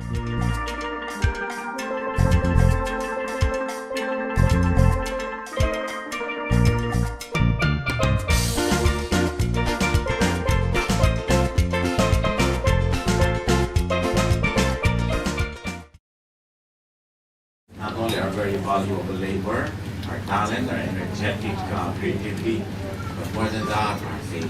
Not only our very valuable labor, our talent, our energetic creativity, but more than that, our faith.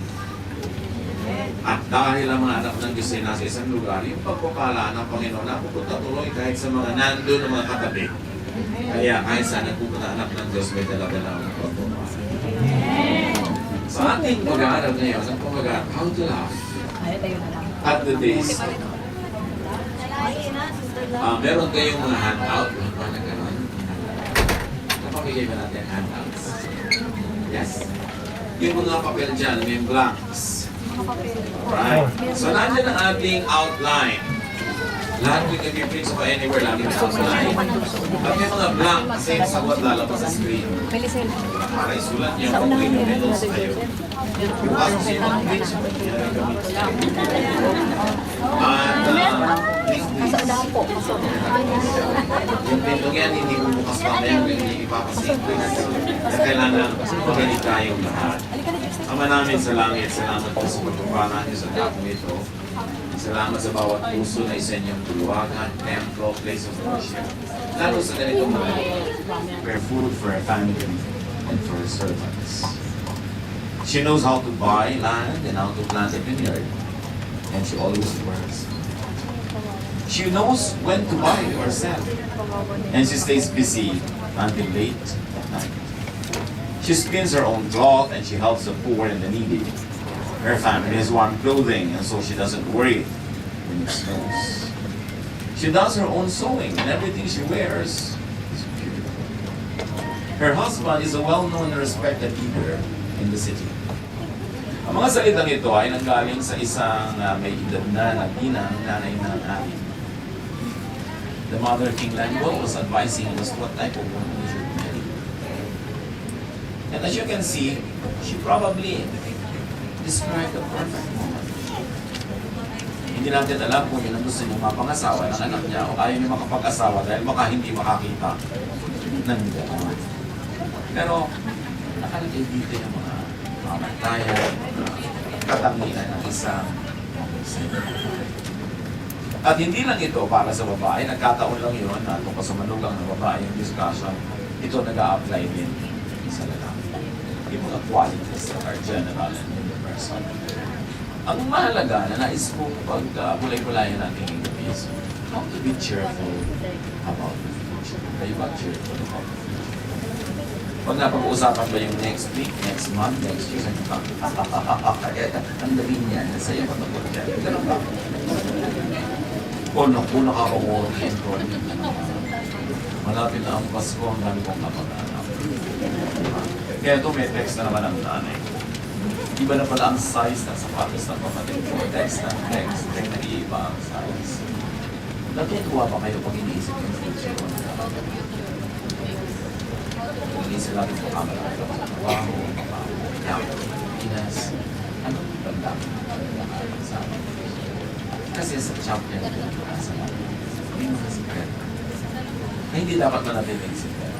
At dahil ang mga anak ng Diyos ay nasa isang lugar, yung pagpapala ng Panginoon na pupunta tuloy kahit sa mga nandun ng mga katabi. Kaya kahit saan nagpupunta anak ng Diyos, may dala-dala ang pagpapala. Sa ating pag-aaral ngayon, ang pag-aaral, how to laugh at the days. Meron kayong mga handout. Paano gano'n? Napamigay ba natin handouts? Yes. Yung mga papel dyan, may blanks. Alright. So, nandiyan ang ating outline. Lahat we can be prints of anywhere, lagi may outline. At may mga blank kasi yung sagot lalabas sa screen. Para isulat niyo kung may notes kayo. Bukas kasi yung mga prints, at yung pindong yan, hindi bubukas pa kaya hindi ipapasimple. Kailangan magaling tayong lahat. Ama namin sa langit, salamat po sa pagpapala niyo sa dakong ito. Salamat sa bawat puso na isa niyong tuluwagan, templo, place of worship. Lalo sa ganitong mga prepare food for her family and for her servants. She knows how to buy land and how to plant a vineyard. And she always works. She knows when to buy or sell. And she stays busy until late at night. She spins her own cloth and she helps the poor and the needy. Her family has warm clothing and so she doesn't worry when it snows. She does her own sewing and everything she wears is beautiful. Her husband is a well-known and respected leader in the city. Ang mga salitang ito ay nanggaling sa isang may edad na ginang nanay ng amin. The mother, King Langbol, was advising us what type of woman we should marry. And as you can see, she probably described the perfect woman. Hindi natin alam kung yun ang gusto niya mapangasawa ng anak niya o ayaw niya makapag-asawa dahil baka hindi makakita ng gano'n. Pero nakalagay dito yung mga mamantayan, katangian ng isang at hindi lang ito para sa babae, nagkataon lang yun na kung kasamanugang ng babae yung discussion, ito nag-a-apply din sa lalaki. Yung mga qualities that are general and universal. Ang mahalaga na nais ko pag bulay-bulayan natin yung is how to be cheerful about the future. Kayo ba cheerful about the future? Pag napag-uusapan ba yung next week, next month, next year, sa ka? Ang dali niyan, nasaya pa tungkol dyan. Ganun ba? O naku, nakaka-worry and worry. Malapit na ang Pasko, ang dami kong kapag-anak. Kaya ito may text na naman ang nanay. Iba na pala ang size ng sapatos ng kapatid ko. Text na text, nag-iiba ang size. Natutuwa ba kayo pag iniisip yung future ko ng kapatid? Iniisip natin kung kamala ko sa trabaho, Pinas, anong banda sa amin? Kasi sa champion ko sa may mga sikreto na hindi dapat na natin isipin.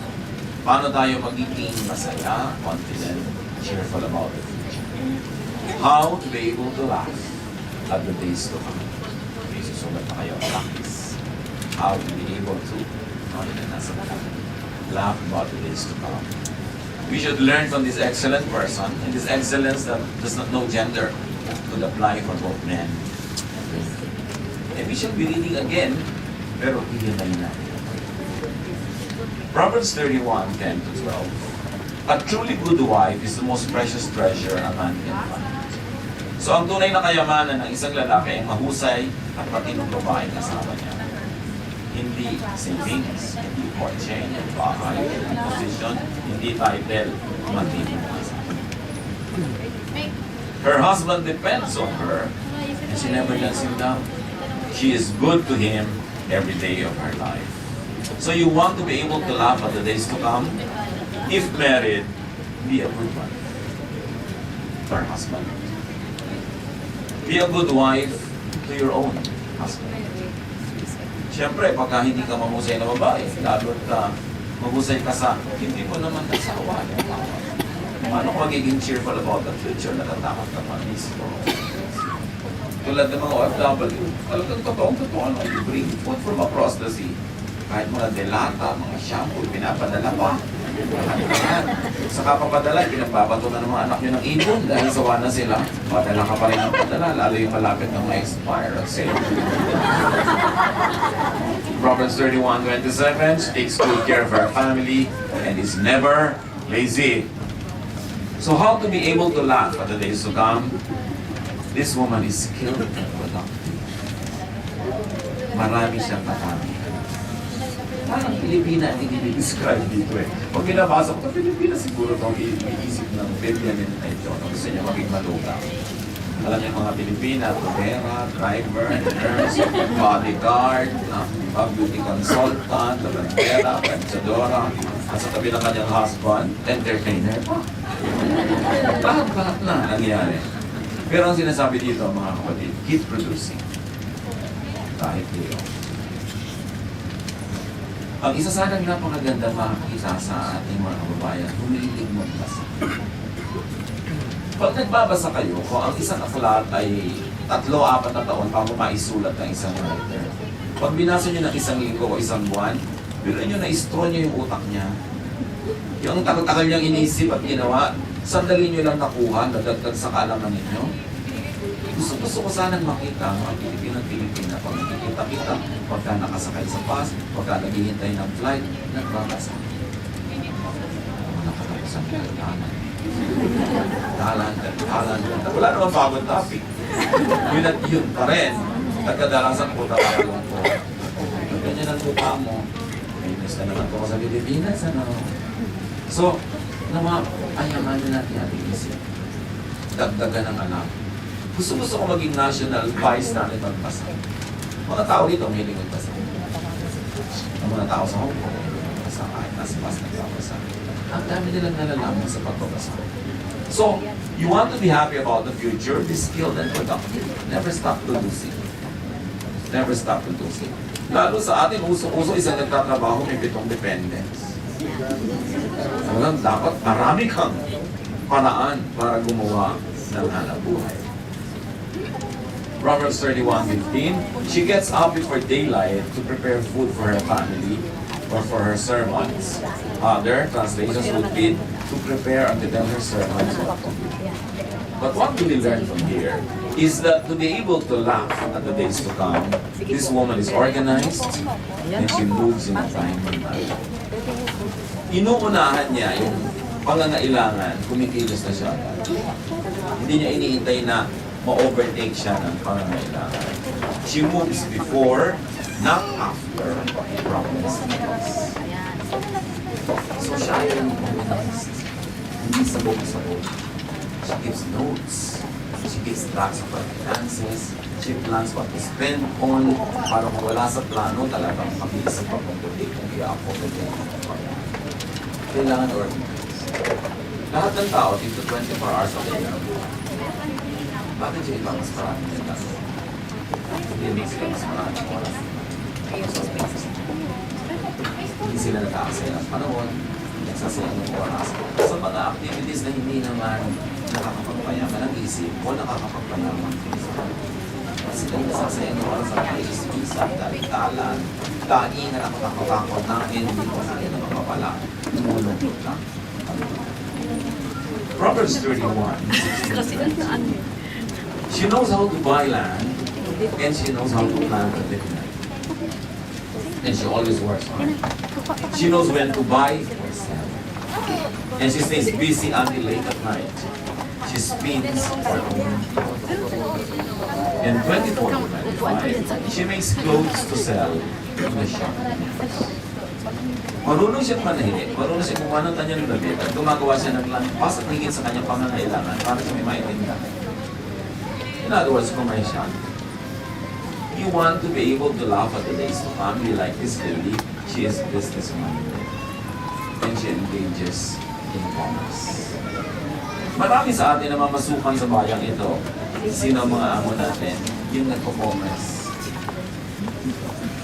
Paano tayo magiging masaya, confident, cheerful about the future? How to be able to laugh at the days to come. May susulat na kayo, practice. How to be able to, nasa laugh about the days to come. We should learn from this excellent person, and this excellence that does not know gender could apply for both men and women. And we should be reading again, pero iyan na natin. Proverbs 31:10 to 12. A truly good wife is the most precious treasure a man can find. So ang tunay na kayamanan ng isang lalaki ay mahusay at matinong babaeng kasama niya. Hindi savings, hindi kotse, hindi bahay, hindi position, hindi title, matinong kasama. Her husband depends on her and she never lets him down. She is good to him every day of her life. So you want to be able to laugh at the days to come? If married, be a good one to her husband. Be a good wife to your own husband. Siyempre, pagka hindi ka mahusay na babae, lalo't mahusay ka sa hindi mo naman nasawa. Paano ka magiging cheerful about the future? Natatakot ka pa mismo. Tulad ng mga OFW, talagang totoo, ano, you bring food from across the sea. Kahit mga delata, mga shampoo, pinapadala pa. Sa kapapadala, pinapabato na ng mga anak nyo ng ibon dahil sawa na sila. Padala ka pa rin ng padala, lalo yung malapit na ma-expire at sale. Proverbs 31:27, she takes good care of her family and is never lazy. So how to be able to laugh at the days to come? This woman is skilled and productive. Marami siyang katami. Parang Pilipina ang i-describe dito eh. Pag binabasa ko, Pilipina siguro itong iisip ng Biblia nito na ito. Gusto niya maging malugang. Alam niyo mga Pilipina, tubera, driver, nurse, bodyguard, beauty consultant, labandera, pensadora, at sa tabi ng kanyang husband, entertainer pa. Lahat na nangyari. Pero ang sinasabi dito mga kapatid, keep producing. Kahit kayo. Ang isa sanang napakaganda makakita sa ating mga kababayan, humilig magbasa. Pag nagbabasa kayo, kung ang isang aklat ay 3-4 na taon pa mo maisulat ng isang writer, pag binasa nyo ng 1 linggo o 1 buwan, pero nyo na-straw nyo yung utak niya. Yung takal-takal niyang inisip at ginawa, sandali nyo lang nakuha, nadagdag sa kaalaman ninyo. Gusto ko sanang makita mga Pilipina pag nakikita-kita, pagka nakasakay sa bus, pagka naghihintay ng flight, nagbabasa. Nakatapos ang kailangan. Talan. Wala naman pagod topic. Yun at yun pa rin. Nagkadalasan po tawagan ko. Ganyan ang mukha mo. Minus na naman po sa Pilipinas, ano? So, ayamanin natin ang isip. Dagdagan ng alam. Gusto ko maging national vice natin magbasa. Mga tao dito, may hiling magbasa. Ang mga tao sa Hong Kong, magbasa kahit nasa bus nagbabasa. Ang dami nilang nalalaman sa pagbabasa. So, you want to be happy about the future, be skilled and productive. Never stop producing. Never stop producing. Lalo sa atin, uso-uso isang nagtatrabaho, may 7 dependents. Dapat marami kang paraan para gumawa ng hanap buhay. Proverbs 31:15, she gets up before daylight to prepare food for her family or for her servants. Other translations would be to prepare and to tell her servants what to do. But what we learn from here is that to be able to laugh at the days to come, this woman is organized and she moves in a timely manner. Inuunahan niya yung pangangailangan, kumikilos na siya. Hindi niya iniintay na ma-overtake siya ng pangangailangan. She moves before, not after, problems. So siya yung organized. Hindi sabog-sabog. She gives notes. She gives tracks of her finances. She plans what to spend on. Para kung wala sa plano, talagang mabilis ang pagpuntulik kung i-afford na kailangan organized. Lahat ng tao dito 24 hours a day. Bakit yung iba mas marami nila? Hindi sila mas marami ng oras. Hindi sila nag-aasaya ng panahon, nagsasaya ng oras. Sa mga activities na hindi naman nakakapagpayaman ng isip o nakakapagpayaman ng isip. Sila yung nasasaya ng oras sa mga isip-isip, dalit-talan, kaingan ang katakot namin, hindi ko na rin naman mapala. Tumulong lang. Proverbs 31:16. She knows how to buy land, and she knows how to plant a vineyard. And she always works hard. She knows when to buy or sell. And she stays busy until late at night. She spins for a woman. In 24-25, she makes clothes to sell in the shop. Marunong siyang manahimik, marunong siyang kumuha ng kanyang damit at gumagawa siya ng lampas at higit sa kanyang pangangailangan para siya may maintindihan. In other words, commercial. You want to be able to laugh at the days to come. You like this lady, she is business-minded. And she engages in commerce. Marami sa atin na mamasukan sa bayang ito. Sino ang mga amo natin? Yung nagko-commerce.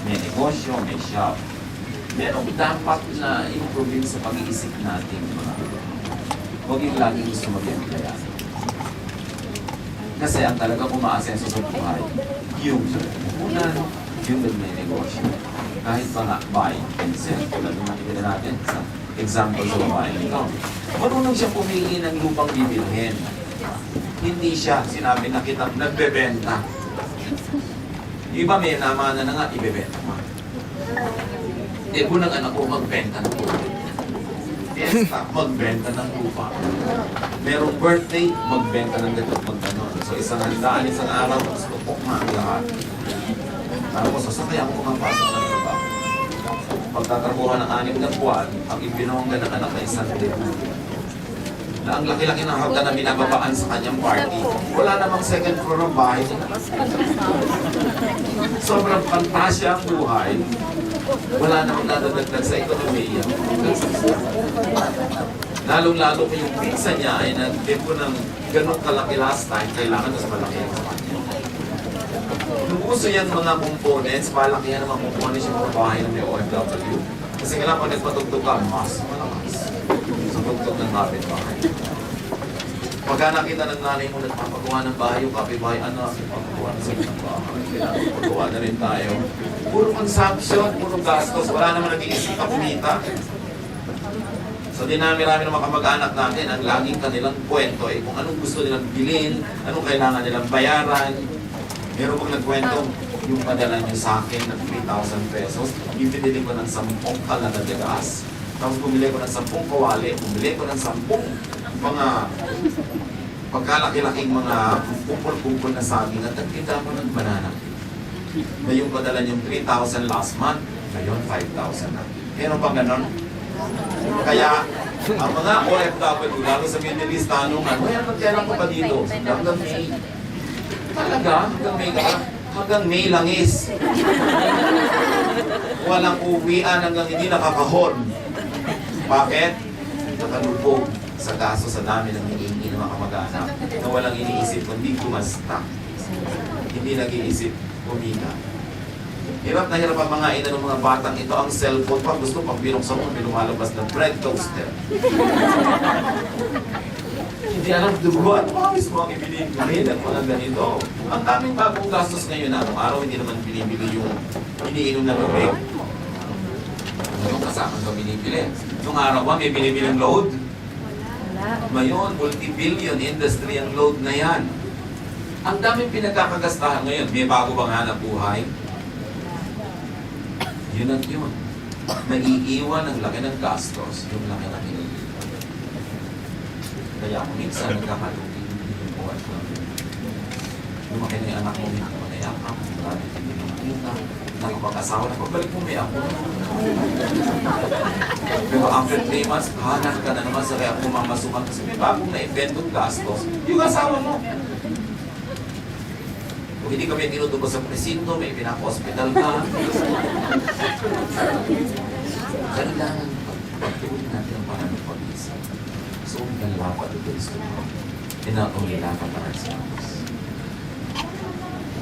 may negosyo, may shop. Merong dapat na improve sa pag-iisip natin. Huwag yung laging gusto mag-emplea. Kasi ang talaga umaasenso sa buhay, yung unan, yung may negosyo. Kahit pa nga, buy and sell. Tulad ng makikita natin sa example sa babae nito. Marunong siya pumili ng lupang bibilhin. Hindi siya, sinabi na kita, nagbebenta. Iba may namana na nga, ibebenta pa. Unang anak ko, magbenta ng lupa. Fiesta, magbenta ng lupa. Merong birthday, magbenta ng gatot, magganon. So isang handaan, isang araw, mas tupok na ang lahat. Tapos, so saan kaya ako pumapasok ng trabaho? Pagtatrabuhan ng 6 na buwan, ang ibinongga ng anak na isang libo. Na ang laki-laki ng hagdan na binababaan sa kanyang party, wala namang second floor ng bahay. Sobrang pantasya ang buhay. Wala namang dadagdag sa ekonomiya. Lalong-lalo ko yung pizza niya ay nag-demo ng ganong kalaki last time, kailangan mas malaki ang sa kanya. Nung uso yan mga components, palaki yan ang mga components yung mga bahay ng may OFW. Kasi kailangan pag nagpatugtog ka, mas malakas. Sa tugtog ng kapitbahay. Pagka nakita ng nanay mo nagpapagawa ng bahay, yung kapitbahay, ano, pagpagawa na sa ng bahay. Kailangan pagpagawa na rin tayo. Puro consumption, puro gastos, wala naman nag-iisip na kumita. So dinami-rami ng mga kamag-anak natin, ang laging kanilang kwento ay kung anong gusto nilang bilhin, anong kailangan nilang bayaran. Meron pag nagkwento, yung padala niyo sa akin ng 3,000 pesos, ibinili ko ng 10 kalada de gas, tapos bumili ko ng 10 kawali, bumili ko ng 10 mga pagkalaki-laking mga kumpul-kumpul na saging at nagtinda mo ng banana. Na yung padala niyong 3,000 last month, ngayon 5,000 na. Meron pa ganon? Kaya, ang mga OFW, lalo sa Middle East, tanungan, magkailan ko pa dito? Hanggang May. Talaga? Hanggang May langis. Walang uwian hanggang hindi nakakahon. Bakit? Nakalubog sa gaso sa dami ng hinihingi ng mga kamag-anak na walang iniisip kundi kumasta. Hindi nag-iisip kumita. Hirap na hirap ang mga ina ng mga batang ito ang cellphone. Pag gusto, pag binuksan mo, lumalabas ng bread toaster. Hindi alam duguan. Pawis mo ang ibinibili ng mga ganito. Ang daming bagong gastos ngayon na araw hindi naman binibili yung iniinom na tubig. Yung kasama ka binibili. Nung araw ba may binibilang load? Ngayon, multi-billion industry ang load na yan. Ang daming pinagkakagastahan ngayon. May bago bang hanap buhay? Yun at yun. Nag-iiwan ang laki ng gastos, yung laki ng hinilipan. Kaya kung minsan nagkakalugi yung buhay ko. Lumaki na yung anak mo, hindi ka manayakap, marami hindi mo makita, nakapag-asawa, nakapag-balik mo may ako. Pero after 3 months, hanap ka na naman sa kaya pumamasukan kasi may bagong na-inventong gastos, yung asawa mo. Kung hindi kami tinutubo sa presinto, may pinaka-hospital ka. Kailangan pagtuloy natin ang parang pag-isip. So, ang dapat ito is to know. And not only dapat para sa us.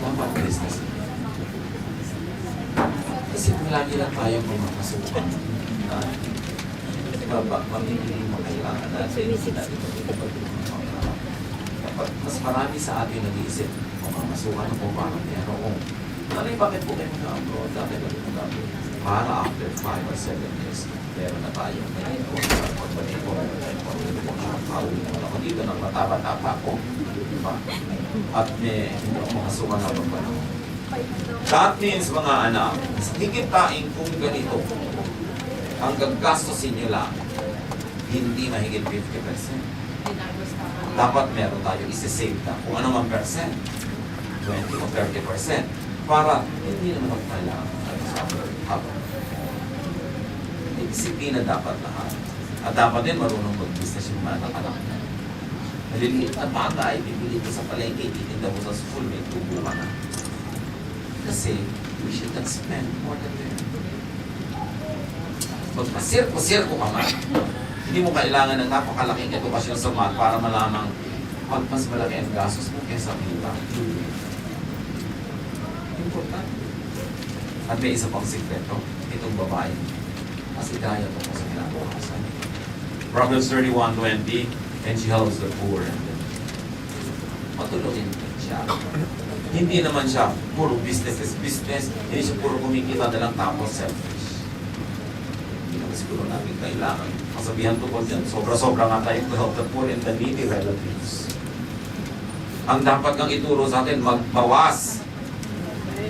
Dapat business. Kasi kung lagi lang tayo pumapasukan, mamimili mo kailangan natin. Dapat mas marami sa atin nag-iisip. Masukan ako parang meron. Nanay, bakit po kayo mag-abroad? Dati ba ito mag-abroad? Para after 5 or 7 years, meron na tayo. Pagbalik ko, pauwi naman ako dito ng mataba-taba ko. Diba? At may hindi ako makasukan na pagpanahon. That means, mga anak, higitain kung ganito. Ang gagastosin nyo lang, hindi mahigit 50%. Dapat meron tayo isi-save na kung ano man percent. 20 o 30% para hindi naman ako kailangan habang. Disiplina dapat lahat. At dapat din marunong mag-business yung mga anak na. Maliliit na bagay, bibili ko sa palengke, titinda mo sa school, may tubo ka na. Kasi, we should not spend more than that. Magpasirko-sirko ka man. Hindi mo kailangan ng napakalaking edukasyon sa math para malamang pag mas malaki ang gastos mo kaysa kita. Importante. At may isa pang sikreto, itong babae. Kasi kaya ito sa ginagawa ko sa Proverbs 31:20, and she helps the poor. Matulungin siya. Hindi naman siya puro business is business, hindi siya puro kumikita na lang tapos selfish. Hindi naman siguro namin kailangan. Kasabihan ko po dyan, sobra-sobra nga tayo to help the poor and the needy relatives. Ang dapat kang ituro sa atin, magbawas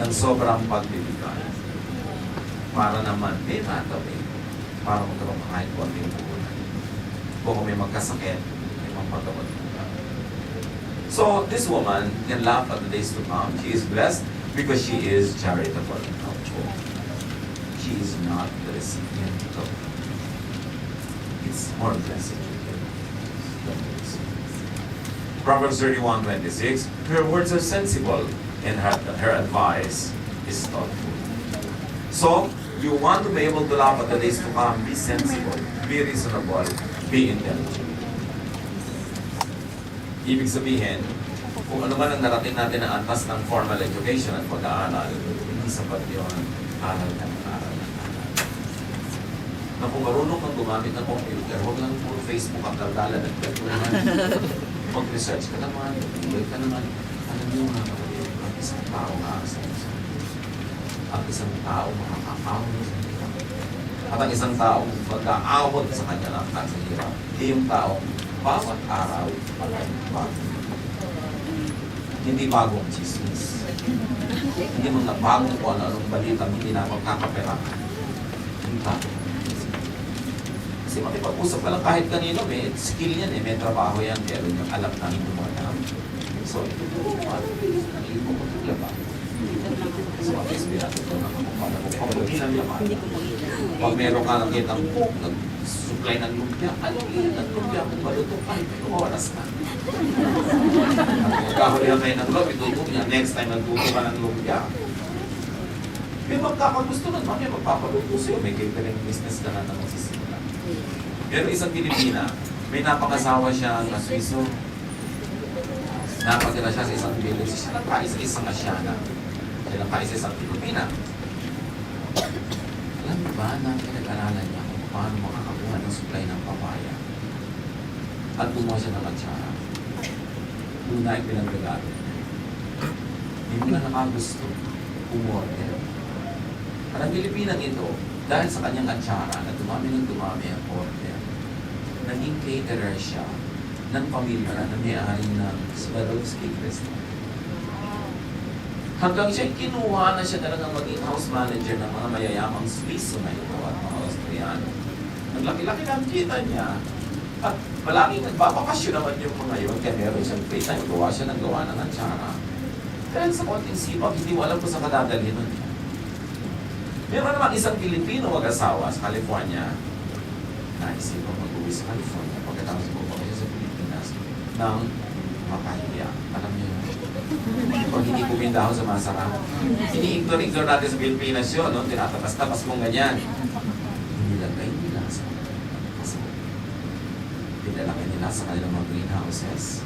ng sobrang pagbibigay. Para naman, may natawin. Para magkaroon ng kahit konting buhay. Kung may magkasakit, may magpagawad. So, this woman can laugh at the days to come. She is blessed because she is charitable and helpful. She is not the recipient of. It's more blessed to give than to receive. Proverbs 31:26, her words are sensible and her advice is thoughtful. So, you want to be able to laugh at the days to come, be sensible, be reasonable, be intelligent. Ibig sabihin, kung ano man ang narating natin na antas ng formal education at pag-aaral, hindi sapat yun, aral ng aral. Na kung marunong kang gumamit ng computer, huwag lang puro Facebook ang kaldalan at mag-research ka naman, mag-google ka naman. Alam niyo mga kapatid, ang isang tao maasa sa ang isang tao makakaawon sa hirap. At ang isang tao mag-aawon sa kanya ng sa hirap. Hindi yung tao bawat araw, bago. Hindi bagong chismis. Hindi mga bagong kung ano-anong balita, hindi na magkakaperahan. Hindi bagong chismis. Kasi makipag-usap ka lang kahit kanino, may skill yan may trabaho yan, pero yung alam na hindi mo alam. So, ito po, hindi ko maglaba. So, at least natin ito na kapag-ilan naman. Pag meron ka nakitang supply ng lumpia, alugin ng lumpia kung maluto ka, ito oras na. At magkahulihan kayo ng loob, ituto niya. Next time nagtuto ka ng lumpia. May magkakagusto nun, mamaya magpapaluto sa'yo, may catering business ka na magsisimula. Pero isang Pilipina, may napangasawa siya na Swiso. Napatira siya sa isang village, siya nagkaisa-isang Asyana. Siya nagkaisa-isang Pilipina. Alam mo ba na pinag-aralan niya kung paano makakakuha ng supply ng papaya? At gumawa siya ng atsara. Doon na ipinagdagalo. Hindi mo na nakagusto. Umorder. At ang Pilipinang ito, dahil sa kanyang atsara na dumami ng dumami ang order, naging caterer siya ng pamilya na may-ari ng Swarovski Restaurant. Hanggang siya kinuha na siya talagang maging house manager ng mga mayayamang Swiss na ito at mga Austriano. Naglaki-laki na ang kita niya. At palaging nagbabakasyon naman yung mga yun. Kaya meron siyang free time. Gawa siya ng gawa ng atsara. Dahil sa konting sipag, hindi mo alam kung saan kadadalhin nun. Meron naman isang Pilipino mag-asawa sa California. Naisipang mag-uwi sa California. Pagkatapos po pa siya sa Pilipinas ng makahiya. Alam niyo yun. Pag hindi pumindaho sa masarap. Ini-ignore natin sa Pilipinas yun. No? Tinatapas-tapas mong ganyan. Nilagay nila sa pinalaki nila sa kanilang mga greenhouses.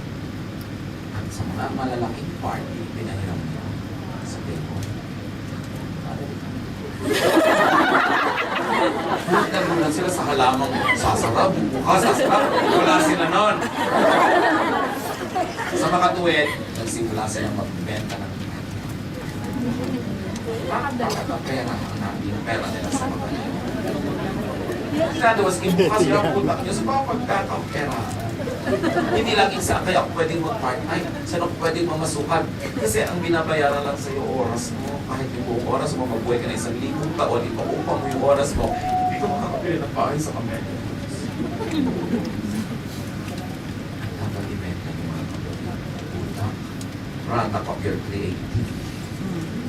At sa mga malalaking party, pinahiram nila sa table. Nagtagulan sila sa halamang sasarap, bukas, sasarap. Wala sila nun. Sa makatuwid, nagsimula silang magbenta ng pera. Yung pera nila sa mga Kaya was bukas yung putak nyo sa mga pagkakampera. Hindi lang isa kaya pwedeng mag-part-time. Saan ako pwedeng mamasukan? Kasi ang binabayaran lang sa iyo oras mo. Kahit yung buong oras mo, magbuhay ka na 1,000 taon, ipaupang mo yung oras mo, hindi ka makakapili ng bahay sa kamera. Nakapag-inventa yung mga utak. Run up your creativity.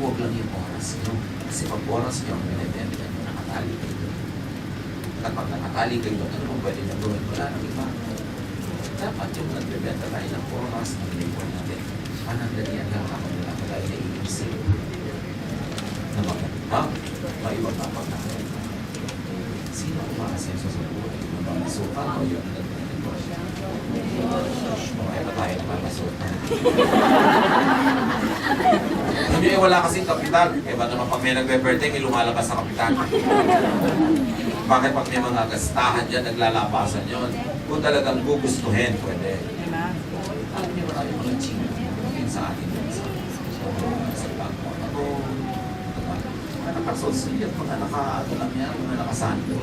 Huwag lang yung oras nyo. Kasi pag oras nyo, ang binibenta nyo, nakatali kayo. At pag nakatali kayo, ano kung pwede nyo gawin? Wala nang iba. Dapat yung nagbibenta tayo ng oras ng labor natin. Panandalian lang ako nila kung tayo naiisip na magandang maibababag natin. Sino ang makasenso sa buhay? Mababasukan o yun ang nagpapagosyo? Kaya pa tayo napapasukan. Alam niyo, wala kasing kapital. Eh, ba naman pag may nagbe-birthday, may lumalabas sa kapital. Bakit pag may mga gastahan dyan, naglalabasan yun? Kung talagang gugustuhin, pwede. Alam niyo, marami mga chino sa atin. Sa bangko. Ako, mga nakasosiyat, mga naka-ano lang yan, mga nakasando.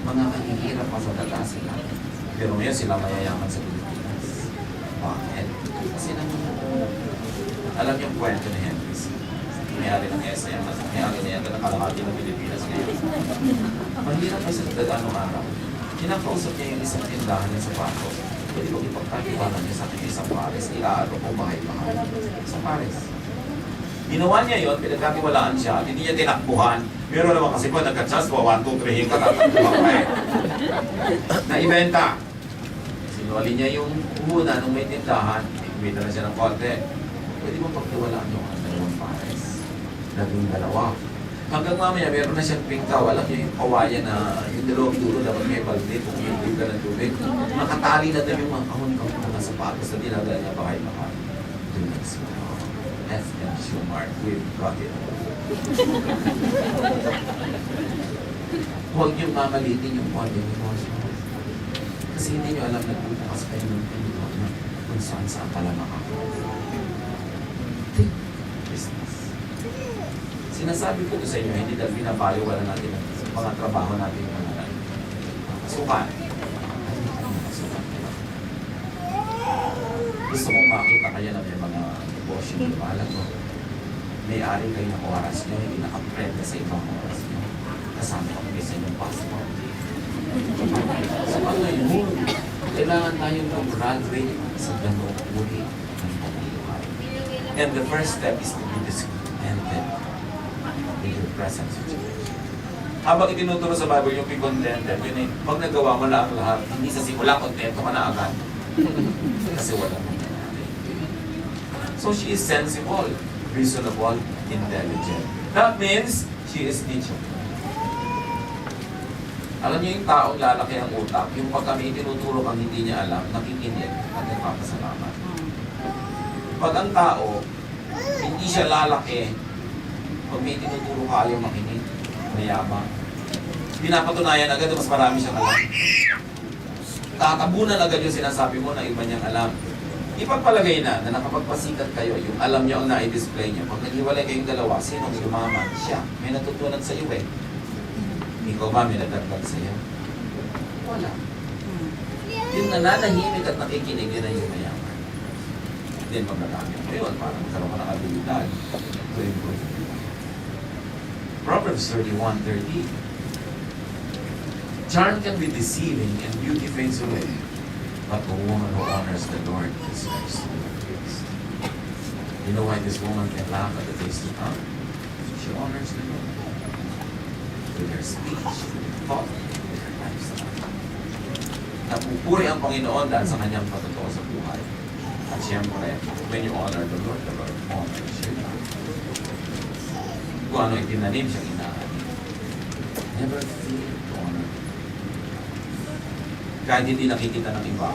Mga kahihirap pa sa dala sila. Pero ngayon sila mayayaman sa Pilipinas. Bakit? Kasi alam niyo yung kwento ni Henry C. May-ari ng SM, may-ari na yan, nakalakati ng Pilipinas ngayon. Mahirap pa sa daganong araw. Kinakausap niya yung isang tindahan ng sapatos. Pwede ko ipagkatiwanan niya sa akin isang pares. Ilaaro ko bahay-bahay. Isang pares. Ginawa niya yun, pinagkatiwalaan siya, at hindi niya tinakbuhan. Pero naman kasi po, nagka-chance po, 1, 2, 3, ka, tatakbuhan pa eh. Na-ibenta. Sinuwali niya yung una nung may tindahan, kumita na siya ng konti. Pwede mo pagtiwalaan yung dalawang pares. Naging dalawa. Hanggang mamaya, meron na siyang pingkaw. Alam niyo yung kawayan na yung dalawang dulo dapat may balde kung yung ka ng tubig. Nakatali na doon yung mga kahon-kahon ng mga sapatos na dinadala niya bahay-bahay. Doon na siya. FM Schumart, we've got it. Huwag niyong mamalitin yung body emotion. Kasi hindi niyo alam na bukas kayo ng pinto na kung saan pala makakawa. Think business. Sinasabi ko to sa inyo, hindi dahil binabayo wala natin ang mga trabaho natin ng mga sukan. Gusto kong makita kaya na may mga negosyo ng bahala ko. May-ari kayo ng oras nyo, hindi nakaprenda sa ibang oras nyo. Kasama kami sa inyong passport. So ano yun? Kailangan tayong mag-graduate sa ganong uri ng pagbuhay. And the first step is to be discontented with your present situation. Habang itinuturo sa Bible yung be contented, yun eh, pag nagawa mo na ang lahat, hindi sa simula, kontento ka na agad. Kasi wala mo. So she is sensible, reasonable, intelligent. That means she is teachable. Alam niyo yung taong lalaki ang utak, yung pag kami tinuturo kang hindi niya alam, nakikinig at nagpapasalamat. Pag ang tao, hindi siya lalaki, pag may tinuturo ka ayaw makinig, mayabang. Pinapatunayan agad, mas marami siyang alam. Tatabunan agad yung sinasabi mo na iba niyang alam. Ipagpalagay na nakapagpasikat kayo, yung alam niyo ang na-display niyo. Pag naghiwalay kayong dalawa, sinong yumaman? Siya. May natutunan sa iyo eh. Ikaw ba may nadagdag sa iyo? Wala. Yung nananahimik at nakikinig, yun ay yung mayaman. Then magagamit mo yun, parang magkaroon ka ng abilidad to improve. Proverbs 31:30. Charm can be deceiving and beauty fades away. But the woman who honors the Lord deserves to be praised. You know why this woman can laugh at the days to come? She honors the Lord. With her speech, with her thought, with her lifestyle. Napupuri ang Panginoon dahil sa kanyang patotoo sa buhay. At siyempre, when you honor the Lord honors you. Kung ano itinanim siyang inaanin. Never fail to honor. Kahit hindi nakikita ng iba,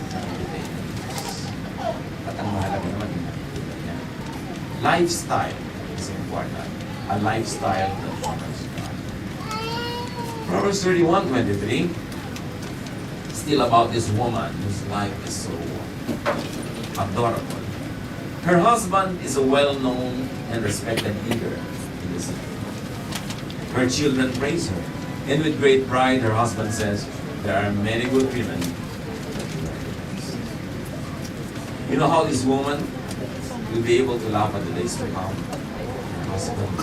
nakikita yun ng Diyos. At ang mahalaga naman yung nakikita niya. Lifestyle is important. A lifestyle that honors God. Proverbs 31:23. Still about this woman whose life is so adorable. Her husband is a well-known and respected leader in the city. Her children praise her. And with great pride, her husband says, there are many good women. You know how this woman will be able to laugh at the days to come? Her husband.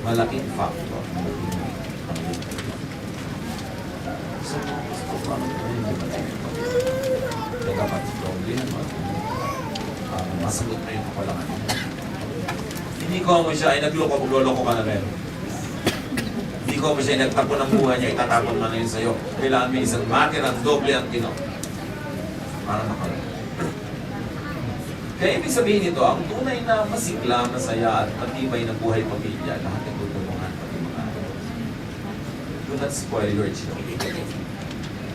Malaking factor. So, gusto ko ano ito yung dapat problem. Masagot na yung kapalangan. Hindi ko mo siya ay nagloko ka na rin. Hindi ko mo siya ay nagtapon ng buhay niya, itatapon mo na yun sa'yo. Kailangan may isang matirang doble ang tino. Para nakalala. Kaya ibig sabihin nito, ang tunay na masigla, masaya at matibay na buhay pamilya, lahat ay tutulungan pati mga anak. Do not spoil your children.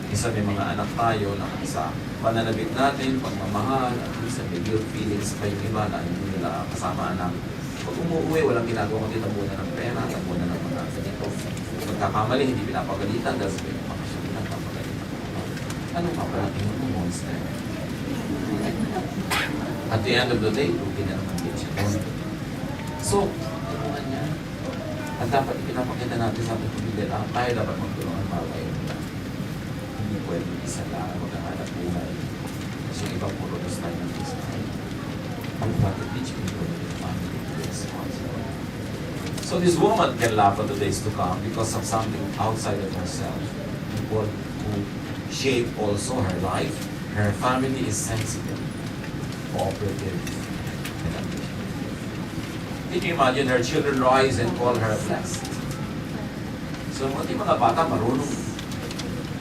Isa may mga anak tayo na isa pananabik natin, pagmamahal, at least may guilt feelings pa yung iba na hindi nila kasamaan namin. Pag umuwi, walang ginagawa kundi tabunan ng pera, tabunan ng mga ganito. Magkakamali, hindi pinapagalitan, dahil sa pinapakasyon, pinapagalitan. Anong paparating mo, monster? At the end of the day, lugi na naman din siya. So, tulungan niya. At dapat ipinapakita natin sa ating pamilya, tayo dapat magtulungan para kayo. Hindi pwede isa lang magkahanap buhay. Kasi yung ibang puro dos tayo ng isa. Ang bakit teach people in the family to be responsible. So this woman can laugh at the days to come because of something outside of herself. People who shape also her life. Her family is sensitive, cooperative, and ambitious. Can you imagine her children rise and call her blessed? So mga bata marunong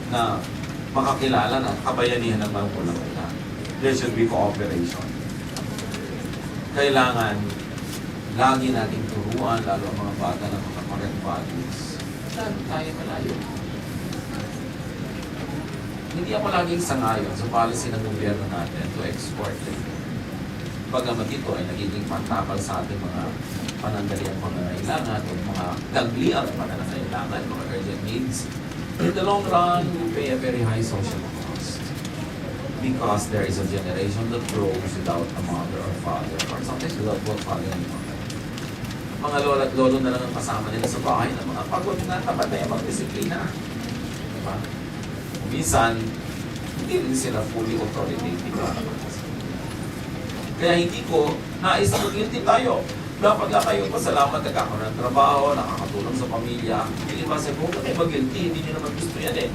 na makakilala na kabayanihan ng magulang nila. There should be cooperation. Kailangan lagi nating turuan, lalo ang mga bata ng mga correct values. Lalo tayo malayo. Hindi ako laging sangayon sa policy ng gobyerno natin to export it. Bagamat ito ay nagiging pantapal sa ating mga panandaliang pangangailangan o mga dagliang pangangailangan, mga urgent needs. In the long run, we pay a very high social cost. Because there is a generation that grows without a mother or father, or sometimes without both father and mother. Mga lola at lolo na lang ang kasama nila sa bahay ng mga pagod na tapat na yung magdisiplina. Diba? Minsan, hindi rin sila fully authoritative. Kaya hindi ko nais na guilty tayo. Dapat lang kayo pasalamat, nagkakaroon ng trabaho, nakakatulong sa pamilya. Hindi ba sa kung kayo mag-guilty, hindi nyo naman gusto yan eh.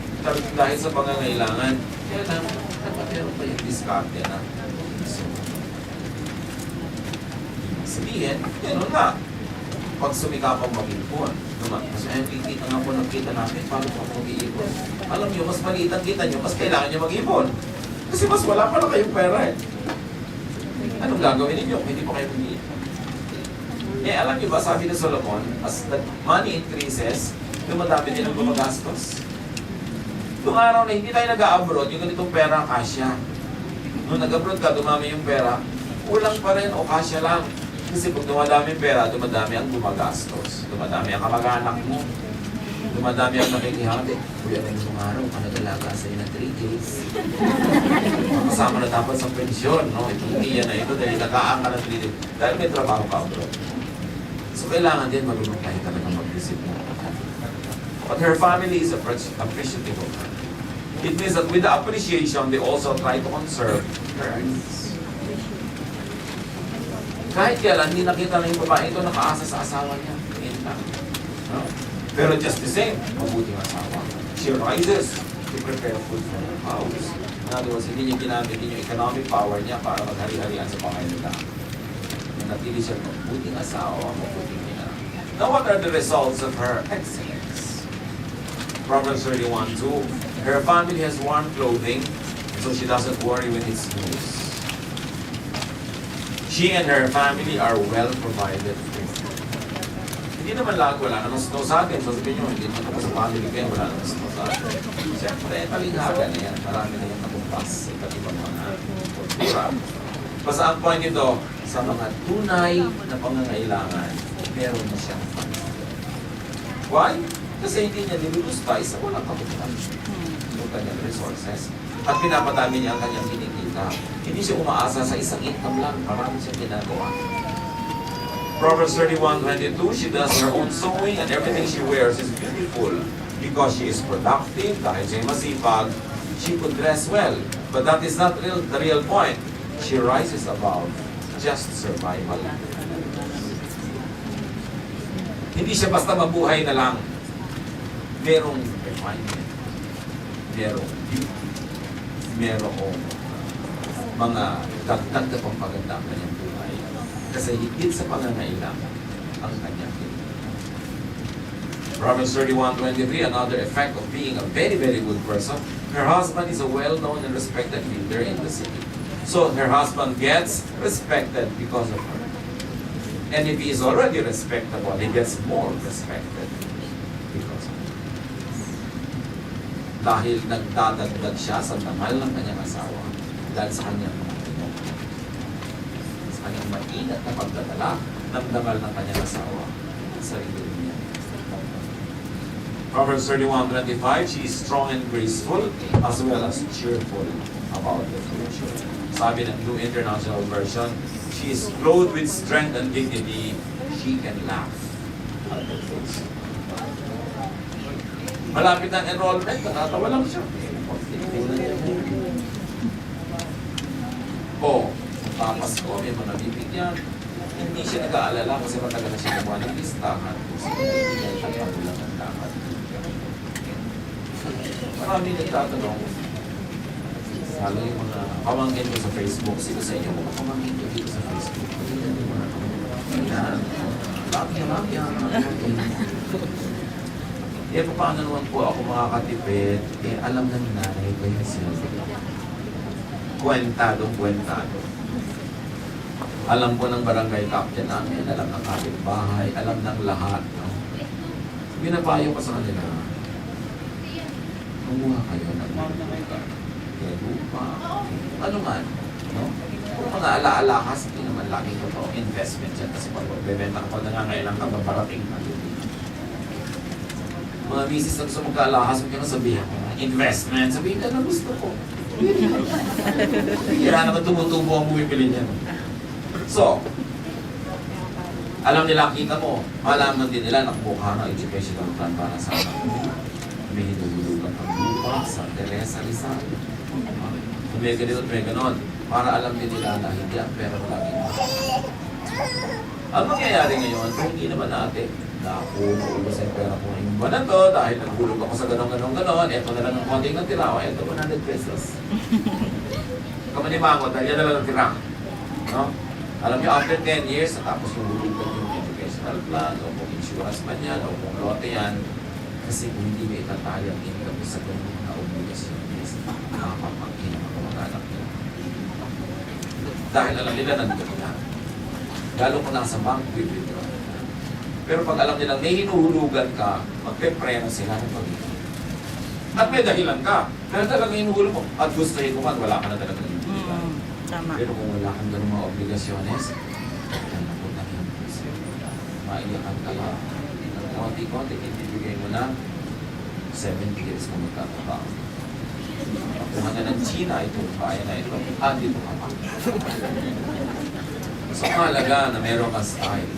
Dahil sa pangangailangan. Kaya lang, dapat meron pa yung diskarte na. So, sabihin, gano'n na. Pag sumikapang mag-ipon, kasi ayun, kikita nga po ng kita namin, paano po mag-iipon? Alam nyo, mas maliit ang kita nyo, mas kailangan nyo mag-ipon. Kasi mas wala pa lang kayong pera eh. Anong gagawin ninyo kung hindi pa kayo mag-iipon? Eh, alam nyo ba, sabi ni Solomon, as the money increases, dumadami din ang gumagastos. Noong araw na hindi tayo nag-a-abroad, yung ganitong pera, kasya. Nung nag-abroad ka, dumami yung pera, kulang pa rin o kasya lang. Kasi pag dumadami yung pera, dumadami ang gumagastos. Dumadami ang kamag-anak mo. Dumadami ang nakikihati. Kuya, ngayong araw, panagalaga sa'yo na 3 days. Kasama na dapat sa pensyon, no? Hindi yan na ito dahil nakaang ka na 3 days. Dahil may trabaho ka abroad. So kailangan din marunong tayo talaga mag-disiplina. But her family is appreciative of her. It means that with the appreciation, they also try to conserve her earnings. Kahit kailan, hindi nakita na yung babae ito nakaasa sa asawa niya. No? Pero just the same, mabuting asawa. She rises to prepare food for her house. In other words, hindi niya ginamit yung economic power niya para maghari-harian sa pangailangan. Nanatili siya mabuting asawa, mabuting ina. Now, what are the results of her excellence? Proverbs 31:2. Her family has warm clothing, so she doesn't worry when it snows. She and her family are well provided for. Hindi naman lahat wala namang snow sa atin. So sabihin nyo, hindi naman sa family kayo, wala namang snow sa atin. Siyempre, talinghaga na yan. Marami na yung nakumpas sa iba't ibang mga kultura. Basta ang point ito, sa mga tunay na pangangailangan, meron na siyang funds. Why? Kasi hindi niya nilulusta, isa walang kaputan. Yung kanyang resources. At pinapadami niya ang kanyang kinikita. Hindi siya umaasa sa isang income lang. Marami siyang ginagawa. Proverbs 31:22, she does her own sewing and everything she wears is beautiful. Because she is productive, dahil siya masipag, she could dress well. But that is not the real point. She rises above just survival. Hindi siya basta mabuhay na lang. Merong refinement. Merong beauty. Merong mga dagdag na pampaganda ang kanyang buhay. Kasi higit sa pangangailangan ang kanyang buhay. Proverbs 31:23, another effect of being a very, very good person, her husband is a well-known and respected leader in the city. So her husband gets respected because of her. And if he is already respectable, he gets more respected because of her. Dahil nagdadagdag siya sa dangal ng kanyang asawa. dahil sa kanyang maingat na pagdadala ng dangal ng kanyang asawa sa sarili niya. Proverbs 31:25, she is strong and graceful as well as cheerful about the future. Sabi ng New International Version, she is clothed with strength and dignity, she can laugh at the face. Malapit ang enrollment, natatawa lang siya. O, papasko, may mga bibigyan. Hindi siya nag-aalala kasi matagal na siya gumawa ng listahan. Kasi bibigyan at pagulang ang lahat. Marami nagtatanong, lalo yung mga pamangkin ko sa Facebook, sino sa inyo mga pamangkin ko dito sa Facebook? Ayan, laki. Eh, paano naman po ako makakatipid? Eh, alam ng nanay ko yung sinasabi. Kwentado. Alam ko ng barangay captain namin, alam ng kapitbahay, alam ng lahat. No? Binapayo ko sa kanila, kumuha kayo ng lupa, ano man. No? Kung mga ala-alahas, hindi naman laging totoo investment yan kasi pag magbebenta ka pag nangangailang ka, maparating na yun. Mga misis na gusto magka-alahas, huwag ka na sabihin, investment, sabihin ka na gusto ko. Kaya naman tumutubo ang bumibili niya. So, alam nila, kita mo, malaman din nila nakukuha ng educational plan para sa anak. May hinulugan ang lupa sa Teresa Rizal. May ganito at may ganon. Para alam din nila na hindi ang pera lagi. Ang mangyayari ngayon, kung hindi naman natin na ako maubos ang pera ko ngayong buwan na to, dahil naghulog ako sa ganon, eto na lang ang konting natira, o eto 100 pesos. Kamanimango, dahil yan na lang ang tira. No? Alam niyo, after 10 years, natapos yung hulugan yung educational plan, o kung insurance man yan, o kung lote yan, kasi kung hindi may itatali ang income sa ganun na obligasyon, nakapapagkin ang mga anak niya. Dahil alam nila, nandun na. Lalo kung nasa bank, withdraw. Pero pag alam nila, may hinuhulugan ka, magpe-preno sila ng pag-ibig. At may dahilan ka. Pero talagang hinuhulog mo. At gustuhin mo man, wala ka na talagang hinuhulugan. Tama. Pero kung wala kang ganung mga obligasyones, nakot na yung puso. Maiyakan ka lang. Konti-konti, ibibigay mo na 70 years kung magtatrabaho. Pagkuha na ng China, itong kaya na ito, dito ka pa. So, mahalaga na meron kang style.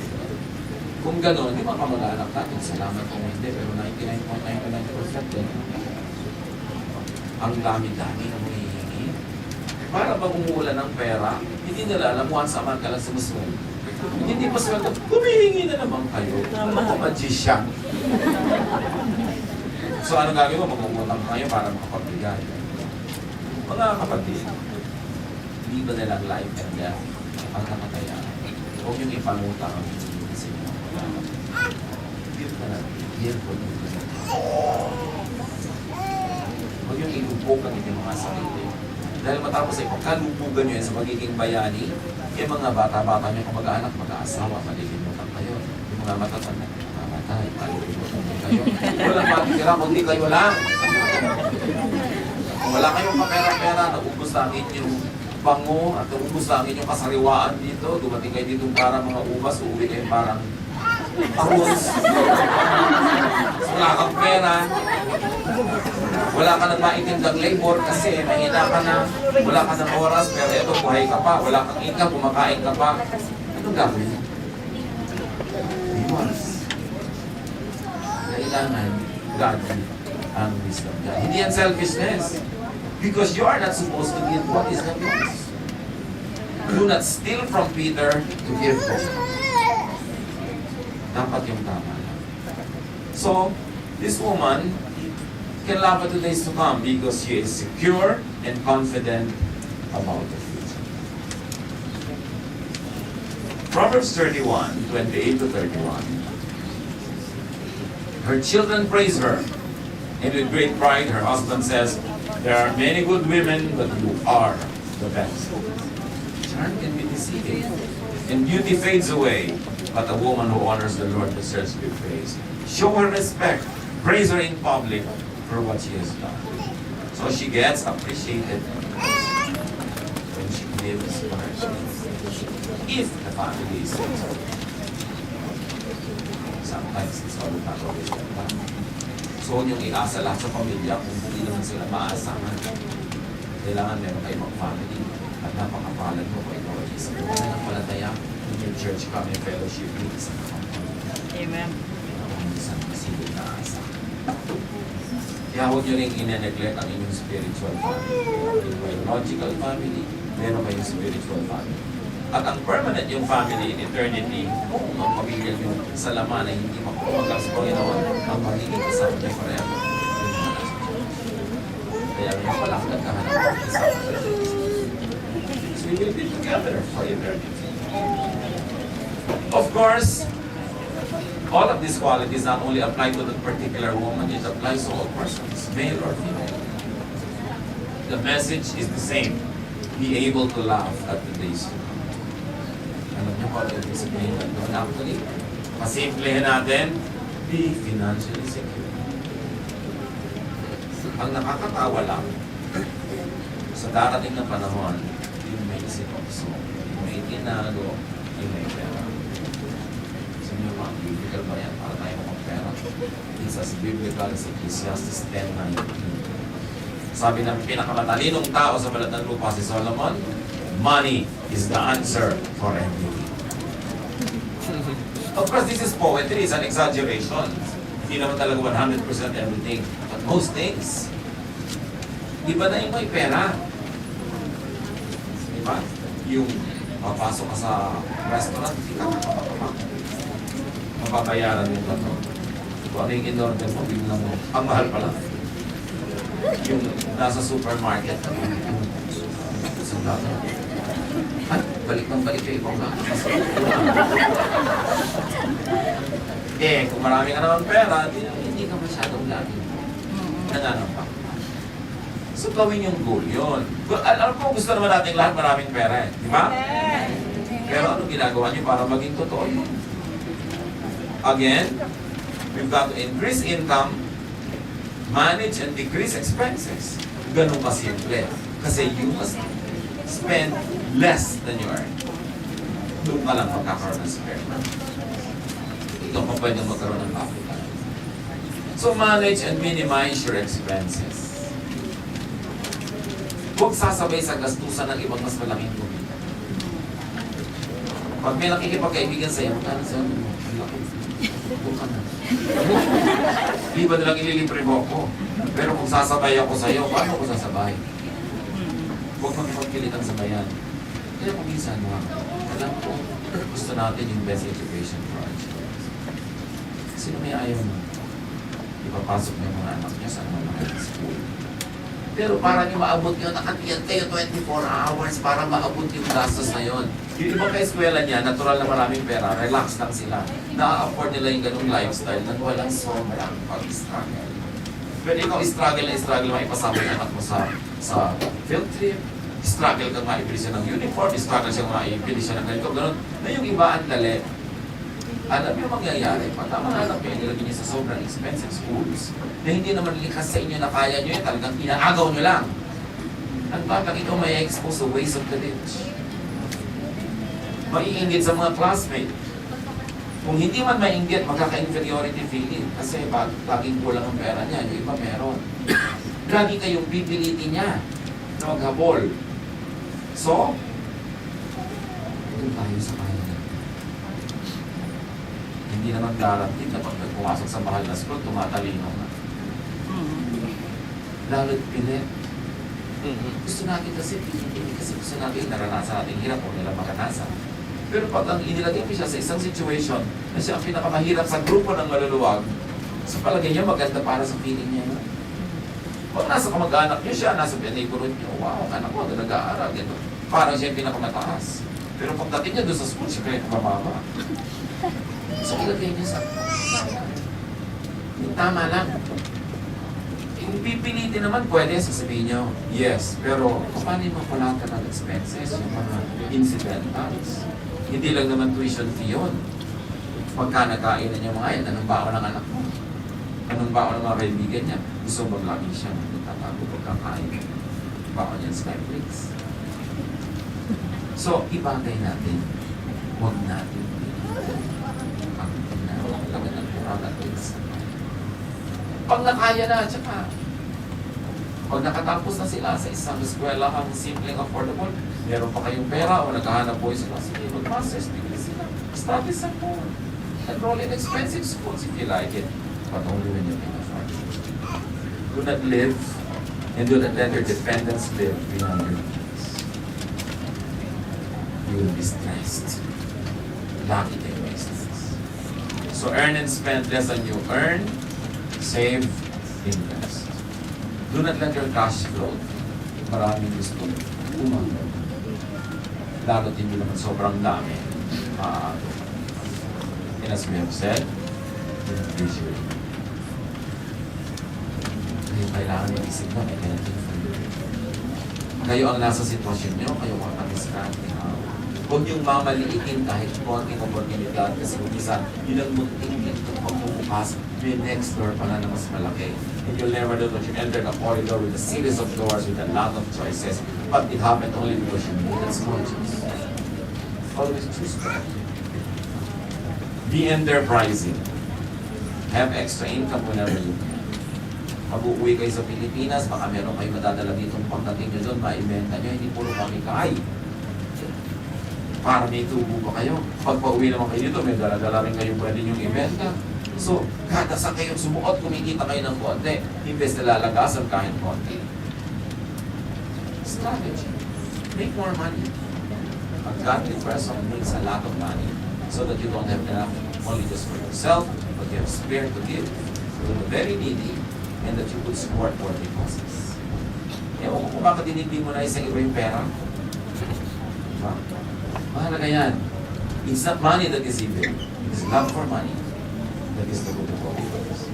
Kung gano'n, di ba kamag-anak natin? Salamat kung hindi, pero 99.99% din. Ang dami-dami na mo hihingi. Para pag umuulan ng pera, hindi nila alam once a month ka lang sa muswell. Hindi pa sweldo, humihingi na naman kayo. Ano magician? So, ano gagawin mo? Magmumutang kayo para makapagbigay. Mga kapatid, hindi ba nilang life and death ang nakataya? Huwag yung ipangutang ang hindi sa inyo. Give ka na. Give ko yung huwag yung ilubog ang inyong mga sarili. Dahil matapos ay pagkalubugan nyo yan sa magiging bayani, yung mga bata-bata nyo kung mag-anak, mag-aasawa, malilimutan kayo. Yung mga matatanda, mamatay, malilimutan kayo. Walang matitira, kundi kayo lang. Kung wala kayong kapera-pera, naubos na ang inyong bango at naubos na ang inyong kasariwaan dito, dumating kayo dito para mga ubas, uuwi kayo parang ahos. Wala kang pera. Wala ka nang maitindang labor kasi mahina ka na, wala ka ng oras, pero ito buhay ka pa, wala kang income, kumakain ka pa. Anong gagawin? Iwas. Kailangan gagawin ang wisdom niya. Hindi yan selfishness. Because you are not supposed to give what is not yours. Do not steal from Peter to give from him. Dapat yung tama lang. So, this woman can laugh at the days to come because she is secure and confident about the future. Proverbs 31:28 to 31. Her children praise her, and with great pride her husband says, "There are many good women, but you are the best." Charm can be deceiving, and beauty fades away, but a woman who honors the Lord deserves to be praised. Show her respect, praise her in public for what she has done. So she gets appreciated. lives largely if the family is sensitive. Sometimes it's all not always like that. So, huwag niyong iasa lahat sa pamilya kung hindi naman sila maaasahan. Kailangan meron kayo mag-family. At napakapalad mo kung ikaw ay isang pananampalataya in your church ka, may fellowship, may isang kapamilya. Amen. Ang isang masigil na asa. Kaya huwag niyo rin ine-neglect ang inyong spiritual family. Yung biological family, meron kayong spiritual family. At ang permanent yung family in eternity, kung ang pamilya niyo sa laman ay hindi makukumagal sa Panginoon, ang magiging kasama niyo forever. Yung mga nasa church. Kaya ngayon pala ang nagkahanap ng kasama sa church. So we will be together for eternity. Of course, all of these qualities not only apply to that particular woman, it applies to all persons, male or female. The message is the same. Be able to laugh at the days. Alam niyo kung ano yung sabihin doon actually? Pasimplehin natin, be financially secure. Ang nakakatawa lang, sa darating na panahon, yung may isip puso, yung may tinago, yung may pera. Sabi niyo, mga biblical ba yan para tayo makapera? It's as biblical as Ecclesiastes 10:19. Sabi ng pinakamatalinong tao sa balat ng lupa, si Solomon, money is the answer for everything. Of course, this is poetry, it's an exaggeration. Hindi naman talaga 100% everything. But most things, di ba na yung may pera? Di ba? Yung papasok ka sa restaurant, hindi ka mapapayaran yung plato. Kung ano yung in-order mo, biglang mo, ang mahal pala. Yung nasa supermarket, isang plato. Ay, balik kayo ibang plato. Kung marami ka naman pera, hindi ka masyadong lagi nananampak. So, gawin yung goal yun. Alam ko, gusto naman natin lahat maraming pera di ba? Pero ano ginagawa niyo para maging totoo yun? Again, we've got to increase income, manage and decrease expenses. Ganun ka simple. Kasi you must spend less than you earn. Doon ka lang magkakaroon ng spare money. Ikaw pa pwede magkaroon ng capital. So manage and minimize your expenses. Huwag sasabay sa gastusan ng ibang mas malaking kumita. Pag may nakikipagkaibigan sa'yo, magkano sa'yo? Ang laki. Huwag ka na. Di ba nilang ililibre mo ako? Pero kung sasabay ako sa'yo, paano ko sasabay? Huwag magpagpilit ang sabayan. Kaya kung minsan mo, alam ko, gusto natin yung best education for our children. Sino may ayaw mo? Ipapasok niyo mga anak niya sa mga school. Pero para niyo maabot yun, nakatiyan kayo 24 hours para maabot yung gastos na yun. Yung iba kay eskwela niya, natural na maraming pera, relax lang sila. Na-afford nila yung ganung lifestyle na walang sobrang pag-struggle. Pero ikaw struggle, maipasama yung anak mo sa field trip, struggle kang maibili siya ng uniform, struggle siya maibili siya ng ganito, gano'n. Na yung iba ang dali. Alam niyo mangyayari, patama na anak niyo, nilagay niyo sa sobrang expensive schools na hindi naman likas sa inyo na kaya niyo yun, talagang inaagaw niyo lang. At bakit ikaw may expose sa ways of the rich? Maiinggit sa mga classmate. Kung hindi man maiinggit, magkaka-inferiority feeling kasi laging kulang ang pera niya, yung iba meron. Lagi kayong pipilitin niya na maghabol. So, ito tayo sa kaya niya. Hindi naman guaranteed na pag pumasok sa mahal na school, tumatalino na. Lalo't pilit. Gusto natin kasi pinipili kasi gusto natin naranasan natin hirap o nila maranasan. Pero pag ang inilagay mo siya sa isang situation na siya ang pinakamahirap sa grupo ng maluluwag, sa palagay niya maganda para sa feeling niya. Pag nasa kamag-anak niyo siya, nasa neighborhood niyo, wow, anak ko, nag-aaral, gano'n. Parang siya yung pinakamataas. Pero pagdating niya doon sa school, siya kaya kumababa. So, ilagay niya sa yung tama lang. Yung pipilitin naman, pwede sasabihin niyo, yes. Pero, paano yung makulatan ng expenses, yung mga incidentals? Hindi lang naman tuition fee yun. Pagka nagkainan niya mga yan, anong baon ng anak mo? Anong baon ng mga kaibigan niya? Gusto bang lagi siya nagtatago pagkakain? Baon niya Skyflix. So, ibagay natin, huwag natin ang pinakalaga ng kurang at pinsan. Pag nakaya na, tsaka, pag nakatapos na sila sa isang eskwelahang simpleng affordable, meron pa kayong pera o naghahanap po sila, sige, mag-masters degree sila. Study sa po. Enroll in expensive schools if you like it, but only when you can afford it. Do not live and do not let your dependents live beyond your means. You will be stressed. Lagi kayo may stress. So earn and spend less than you earn, save, invest. Do not let your cash flow maraming gusto umangin. Lalo't hindi naman sobrang dami. And as we have said, appreciate. Kayo kailangan mag-isip na may anything for you. Kayo ang nasa sitwasyon nyo, kayo ang katiskante. Huwag niyong mamaliitin kahit konting oportunidad kasi kung isa, yun ang munting itong pagbubukas, may next door pala na mas malaki. And you'll never know that you entered a corridor with a series of doors with a lot of choices, but it happened only because you made a small choice. Always choose correctly. Be enterprising. Have extra income whenever you can. Mag-uwi kayo sa Pilipinas, baka meron kayo madadala dito pagdating nyo doon, ma-inventa nyo, hindi puro kamikay. Para may tubo pa kayo. Pag pauwi naman kayo dito, may dala-dala rin kayo pwede nyong ibenta. So, kada sa kayong sumuot, kumikita kayo ng konti. Imbes na lalagasan kahit konti. Strategy. Make more money. A godly person makes a lot of money so that you don't have enough only just for yourself, but you have spirit to give to the very needy and that you could support worthy causes. Ewan ko kung bakit hindi mo na isang iba yung pera. Diba? Mahalaga yan. It's not money that is evil. It's love for money that is the root of all evils.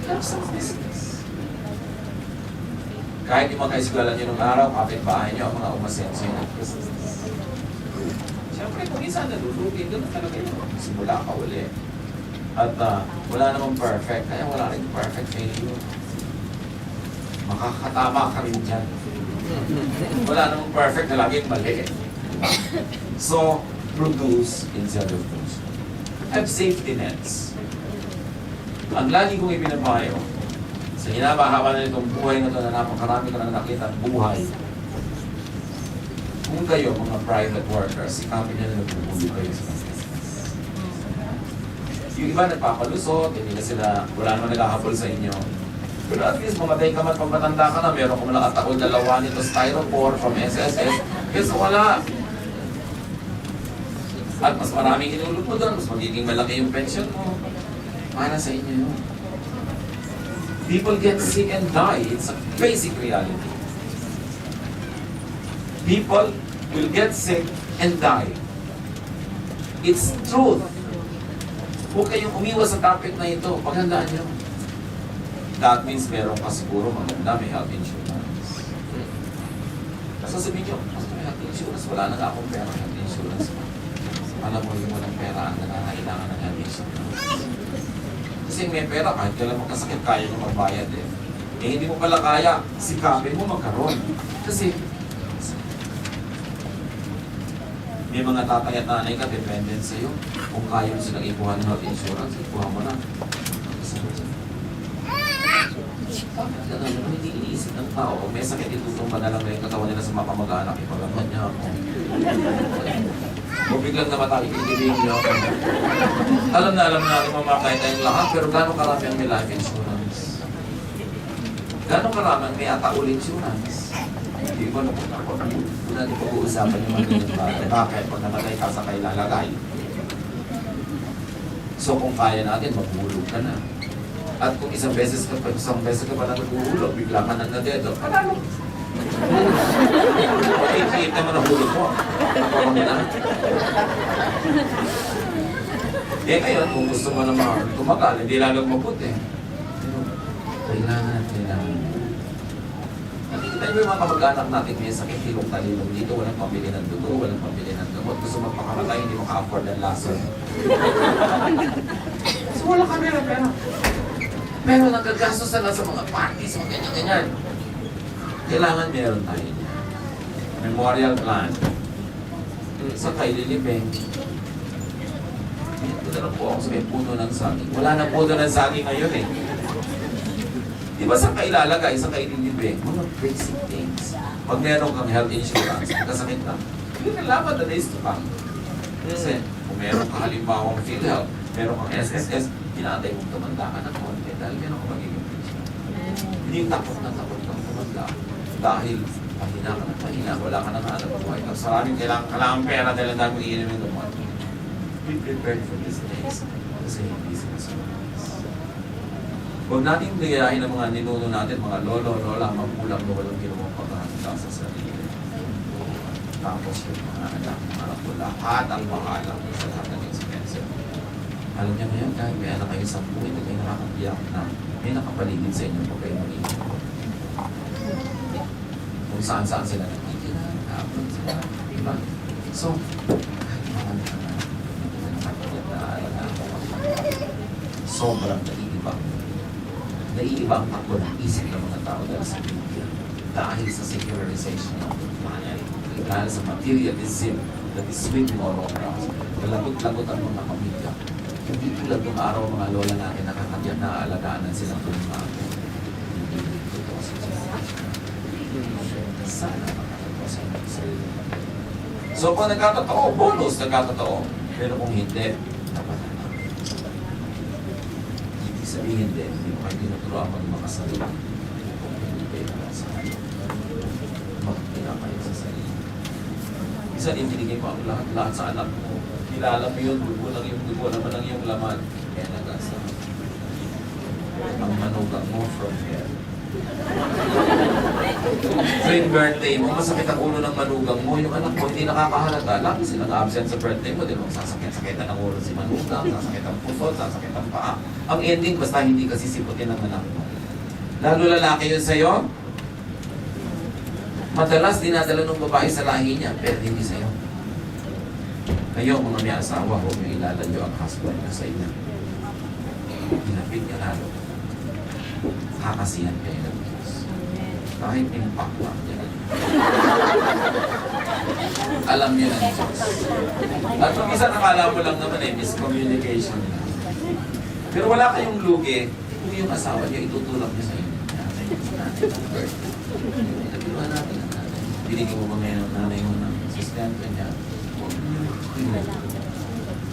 Have some business. Kahit yung mga kaisgalan nyo nung araw, kapit-bahay nyo, ang mga umasenso yun ang business. Siyempre, kung minsan nalulugi, doon na talaga yun. Simula ka uli. At wala namang perfect, kaya wala rin perfect failure. Makakatama ka rin dyan. Wala namang perfect na laging mali. So, produce instead of consume. Have safety nets. Ang lagi kong ibinapayo, sa hinabahaba na itong buhay na ito na napakarami ka na nakita at buhay, kung kayo, mga private workers, sikapin nyo na nagpupulo kayo sa business. Yung iba nagpapalusot, hindi na sila, wala naman naghahabol sa inyo. Pero at least, mamatay ka man pag matanda ka na, meron kong nakatakol dalawa nito styrofoam from SSS, kasi wala. At mas maraming inulog mo doon, mas magiging malaki yung pension mo. Para sa inyo yun. People get sick and die. It's a basic reality. People will get sick and die. It's truth. Huwag kayong umiwas sa topic na ito. Paghandaan nyo. That means meron ka siguro maganda, may health insurance. Sasabihin nyo, may health insurance, wala na nga akong pera health insurance. Alam mo yung walang pera ang nangangailangan ng health insurance. Kasi may pera, kahit kailan magkasakit, kaya nyo magbayad eh. Eh hindi mo pala kaya, sikapin mo magkaroon. Kasi may mga tatay at nanay ka, dependent sa'yo. Kung kaya mo silang ikuha ng health insurance, ikuha mo na. Bakit ka naman hindi iniisip ng tao? Kung may sakit, itutong pa na lang na yung katawan nila sa mga kamag-anak, ipagaman niya ako. O biglang namatay, ikikiligin niyo ako. Alam na natin mamatay tayong lahat, pero gano'ng karami ang may life insurance? Gano'ng karami ang may ataul insurance? Hindi ko na po ako. Kung natin pag-uusapan yung mga ganyan bagay. Bakit? Kung namatay ka sa kay lalagay. So kung kaya natin, maghulog ka na. At kung isang beses ka pa na naguhulog, bigla ka nang nadedo, panalo. Ikiit naman ang hulog mo. Parang na. Eh ngayon, kung gusto mo naman tumagal, hindi lalong mabuti. Pero kailangan. Nakikita niyo yung mga kamag-anak natin may sakit, hilong-talilong dito, walang pambili ng dugo, walang pambili ng gamot. Gusto magpakamatay, hindi maka-afford ng lason. So wala kami na pera. Pero nagkagastos na lang sa mga parties, mga ganyan-ganyan. Kailangan meron tayo niya. Memorial plan. sa kay Lilibeng. Ito na lang po ako sa may puno ng saging. Wala na puno ng saging ngayon eh. Di ba sa kailalagay, sa kay Lilibeng, mga basic things. Pag meron kang health insurance, magkasakit na, hindi ka laban the days to come. Kasi kung meron kang halimbawang PhilHealth, meron kang SSS, inaantay mong tumanda ka na konti dahil meron kang magiging pension. Hindi yung takot na tumanda dahil pahina ka na pahina, wala ka na hanap buhay. Tapos maraming kailangan pera dahil ang dami iinom yung gamot. Be prepared for these days kasi hindi sila sumalis. Huwag natin ligayahin ang mga ninuno natin, mga lolo, lola, magulang na walang ginawang paghahanda sa sarili. Tapos yung mga anak, lahat ang bahala sa lahat ng expensive. Alam niya ngayon, kahit may anak kayo 10, hindi kayo nakakabiyak na may nakapaligid sa inyo kung kayo mag-iingat. Kung saan-saan sila nakikita, nakapag sila, diba? So, kahit mga nakakabiyak na alaga, sobrang naiibang. Naiiba ang takbo ng isip ng mga tao dahil sa media. Dahil sa secularization ng money. Dahil sa materialism that is sweeping all over us. Lagot-lagot ang mga pamilya. Hindi tulad ng araw mga lola natin nakakabiyat na alagaan silang tulungan. Sana makakagawa sa inyong sarili. So kung nagkatotoo, bonus nagkatotoo. Pero kung hindi, dapat na. Ibig sabihin din, hindi mo kayo tinuturoan mag-makasarili. Kung hindi kayo makasarili. Makakita kayo sa sarili. Isa din binigay ko ang lahat sa anak mo. Kilala mo yun, dugo lang yung dugo, naman lang yung laman. Kaya nagasa. Ang manugang mo from here. Tuwing birthday mo, masakit ang ulo ng manugang mo, yung anak mo hindi nakakahalata, lagi silang absent sa birthday mo, di ba? Sasakit-sakitan ang ulo si manugang, sasakit ang puso, sasakit ang paa. Ang ending, basta hindi kasi siputin ang anak mo. Lalo lalaki yun sa'yo, madalas dinadala ng babae sa lahi niya, pero hindi sa'yo. Kayo, mga may asawa, huwag niyo ilalayo ang husband niyo sa inyo. Hinapit niya lalo. Kakasihan kayo ng Diyos. Kahit impakwa niya. Alam niya ng Diyos. At kung isa nakala mo lang naman miscommunication na. Pero wala kayong lugi kung yung asawa niya itutulak niya sa inyo. Nagkiluha natin ang nanay. Binigyan mo ba ngayon ang nanay mo ng sustento niya?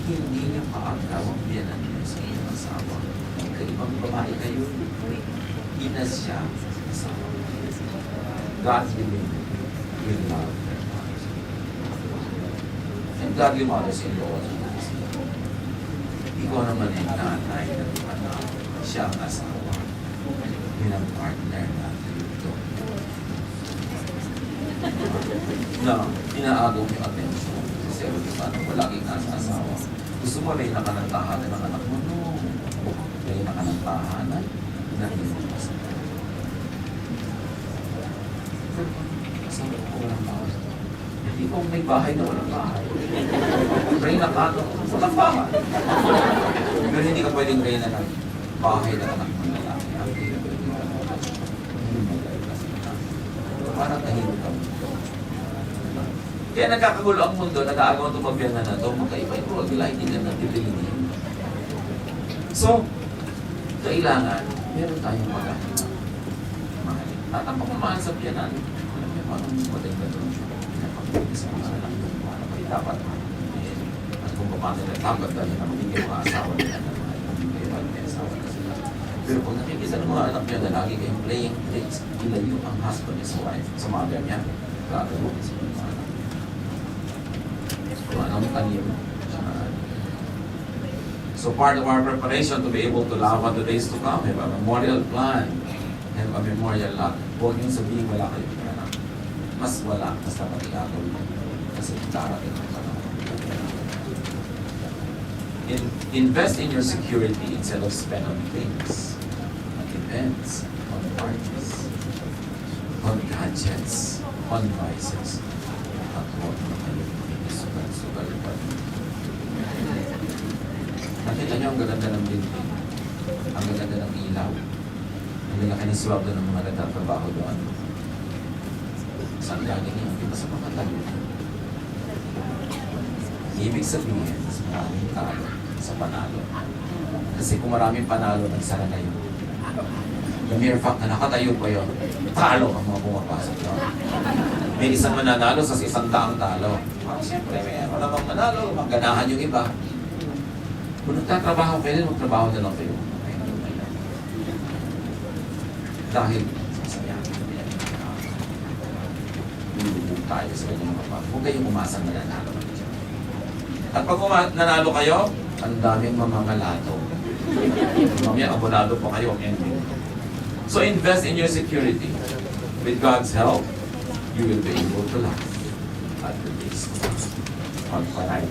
Hindi niya paagtawang biyanan niya sa inyong asawa. Kaibang babae kayo. Inas siya sa asawa. God will love their mothers. And godly mothers-in-law. Ikaw naman ay nanay ng anak. Siya ang asawa. Yun ang partner natin ito. Na inaagaw yung atensyon. Kasi paano palaging nasa asawa. Gusto mo rin ng tahanan ng anak mo? No. Rin ng tahanan na hindi mo asawa. Asawa ko walang bahay. Hindi ko may bahay na walang bahay. Rin na kato, walang bahay. Pero hindi ka pwedeng rin na ng bahay na anak mo na lang. Parang nahilot ang mundo. Kaya nagkakagulo ang mundo, nag-aagaw ang tumabyan na ito, magkaiba yung role nila, hindi na natitilihin. So, kailangan, meron tayong magkakagulo. Mahalin. At ang pagmamahal sa piyanan, alam niyo, parang mating na doon. Pinapagpapit sa mga anak ng mga anak ay dapat mahalin. At kung paano nila dapat, dahil naman hindi mga asawa nila na mahal, hindi kayo may asawa na sila. Pero kung nakikisa ng mga anak niya na lagi kayong playing plays, ilayo ang husband niya sa wife, sa mother niya, gagawin sa mga anak. Kung anong tanim, so part of our preparation to be able to love on the days to come, have a memorial plan, have a memorial lot. Huwag yung sabihin wala kayo anak. Mas wala, mas dapat i-gagawin. Kasi darating ang panahon. Invest in your security instead of spend on things, on events, on parties, on gadgets, on vices. At huwag na kayo makikisugal-sugal pa. Nakita niyo ang gaganda ng building, ang gaganda ng ilaw, ang lalaki ng sweldo ng mga nagtatrabaho doon. Saan galing yun? Di ba sa mga tayo? Ibig sabihin, mas maraming talo sa panalo. Kasi kung maraming panalo, nagsara na yun. The mere fact na nakatayo pa yun, talo ang mga pumapasok. No? May isang mananalo sa 100 talo. Siyempre, may ano namang manalo, magganahan yung iba. Kung nagtatrabaho kayo, magtrabaho na lang kayo. Dahil, sasaya. Lulubog tayo sa kanyang mga pag. Huwag kayong umasang nananalo. At pag nanalo kayo, ang daming mamangalato. Mamaya, abonado pa kayo ang ending. So invest in your security. With God's help, you will be able to laugh at the least. Pagpalain.